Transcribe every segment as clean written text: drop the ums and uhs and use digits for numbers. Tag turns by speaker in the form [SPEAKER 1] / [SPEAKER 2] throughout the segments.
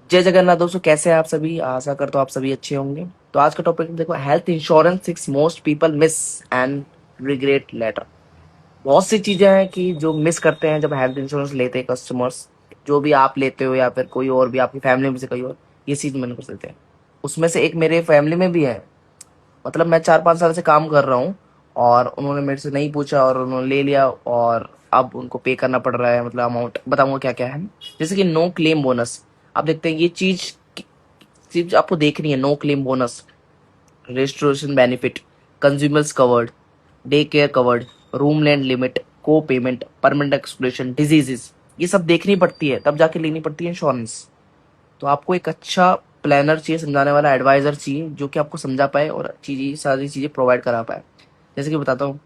[SPEAKER 1] जय जगन्नाथ दोस्तों, कैसे हैं आप सभी। आशा करता हूँ आप सभी अच्छे होंगे। तो आज का टॉपिक देखो, health insurance six most people miss and regret later. बहुत सी चीजें हैं कि जो मिस करते हैं जब हेल्थ इंश्योरेंस लेते हैं कस्टमर्स। जो भी आप लेते हो या फिर कोई और भी आपकी फैमिली में से कोई और, ये चीज मैंने कर देते हैं। उसमें से एक मेरे फैमिली में भी है। मतलब मैं 4-5 साल से काम कर रहा हूँ और उन्होंने मेरे से नहीं पूछा और उन्होंने ले लिया और अब उनको पे करना पड़ रहा है। मतलब अमाउंट बताऊंगा क्या क्या है। जैसे कि नो क्लेम बोनस। आप देखते हैं ये चीज चीज आपको देखनी है। No claim bonus, restoration benefit, consumers covered, day care covered, room land limit, co payment, permanent exploration, diseases, ये सब देखनी पड़ती है, तब जाके लेनी पड़ती है इंश्योरेंस। तो आपको एक अच्छा प्लानर चाहिए, समझाने वाला एडवाइजर चाहिए जो कि आपको समझा पाए और चीजें सारी चीजें प्रोवाइड करा पाए। जैसे कि बताता हूँ,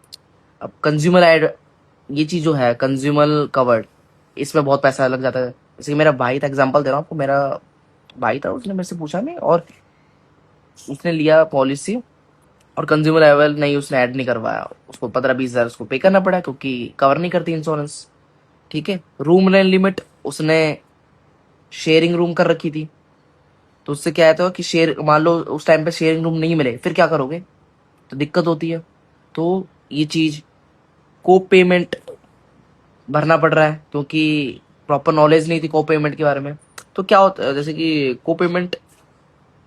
[SPEAKER 1] अब कंज्यूमर एड, ये चीज जो है कंज्यूमर कवर्ड, इसमें बहुत पैसा लग जाता है। जैसे कि मेरा भाई था, एग्जांपल दे रहा हूँ आपको। मेरा भाई था, उसने मेरे से पूछा नहीं और उसने लिया पॉलिसी और कंज्यूमर लेवल नहीं, उसने ऐड नहीं करवाया। उसको 15-20 हजार उसको पे करना पड़ा क्योंकि कवर नहीं करती इंश्योरेंस। ठीक है। रूम रेंट लिमिट उसने शेयरिंग रूम कर रखी थी। तो उससे क्या है कि शेयर, मान लो उस टाइम पे शेयरिंग रूम नहीं मिले, फिर क्या करोगे, तो दिक्कत होती है। तो ये चीज, को पेमेंट भरना पड़ रहा है क्योंकि प्रॉपर नॉलेज नहीं थी को पेमेंट के बारे में। तो क्या होता है, जैसे कि को पेमेंट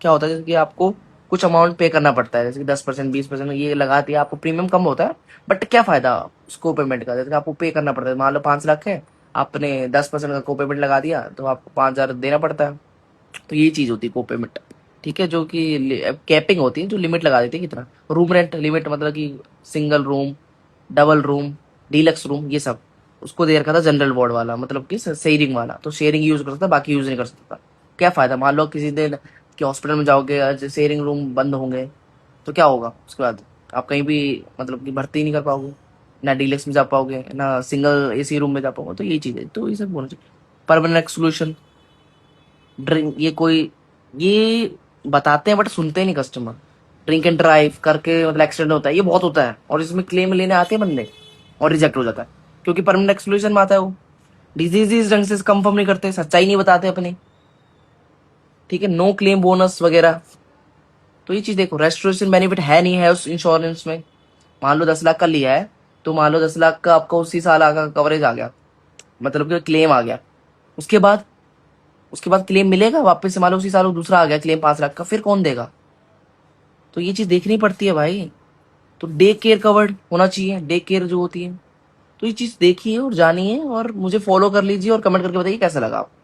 [SPEAKER 1] क्या होता है, जैसे कि आपको कुछ अमाउंट पे करना पड़ता है। जैसे कि 10%, 20% ये लगा दिया, आपको प्रीमियम कम होता है। बट क्या फायदा उसको पेमेंट का, जैसे कि आपको पे करना पड़ता है। मान लो 5 लाख है, आपने 10% का को पेमेंट लगा दिया तो आपको 5 हजार देना पड़ता है। तो ये चीज होती है को पेमेंट। ठीक है। जो कि कैपिंग होती है, जो लिमिट लगा देती है कितना। रूम रेंट लिमिट मतलब कि single room, double room, deluxe room, ये सब उसको दे रखा था जनरल वार्ड वाला, मतलब कि शेयरिंग वाला। तो शेयरिंग यूज कर सकता, बाकी यूज नहीं कर सकता। क्या फायदा, मान लो किसी दिन कि हॉस्पिटल में जाओगे, आज शेयरिंग रूम बंद होंगे तो क्या होगा उसके बाद। आप कहीं भी मतलब कि भर्ती नहीं कर पाओगे, ना डीलक्स में जा पाओगे, ना सिंगल एसी रूम में जा पाओगे। तो यही चीज है, तो ये सब होना चाहिए। परमानेंट सोल्यूशन, ड्रिंक, ये कोई, ये बताते हैं बट सुनते नहीं कस्टमर। ड्रिंक एंड ड्राइव करके मतलब एक्सीडेंट होता है, ये बहुत होता है और इसमें क्लेम लेने आते हैं बंदे और रिजेक्ट हो जाता है क्योंकि परमानेंट एक्सक्लूजन में आता है वो। डिजीज ढंग से कंफर्म नहीं करते, सच्चाई नहीं बताते अपनी। ठीक है। नो क्लेम बोनस वगैरह। तो ये चीज देखो, रेस्टोरेशन बेनिफिट है नहीं है उस इंश्योरेंस में। मान लो 10 लाख का लिया है, तो मान लो 10 लाख का आपको उसी साल का कवरेज आ गया, मतलब कि क्लेम आ गया। उसके बाद, उसके बाद क्लेम मिलेगा वापस से। मान लो उसी साल दूसरा आ गया क्लेम 5 लाख का, फिर कौन देगा। तो ये चीज देखनी पड़ती है भाई। तो डे केयर कवर्ड होना चाहिए, डे केयर जो होती है। तो ये चीज देखिए और जानिए और मुझे फॉलो कर लीजिए और कमेंट करके बताइए कैसा लगा आपको।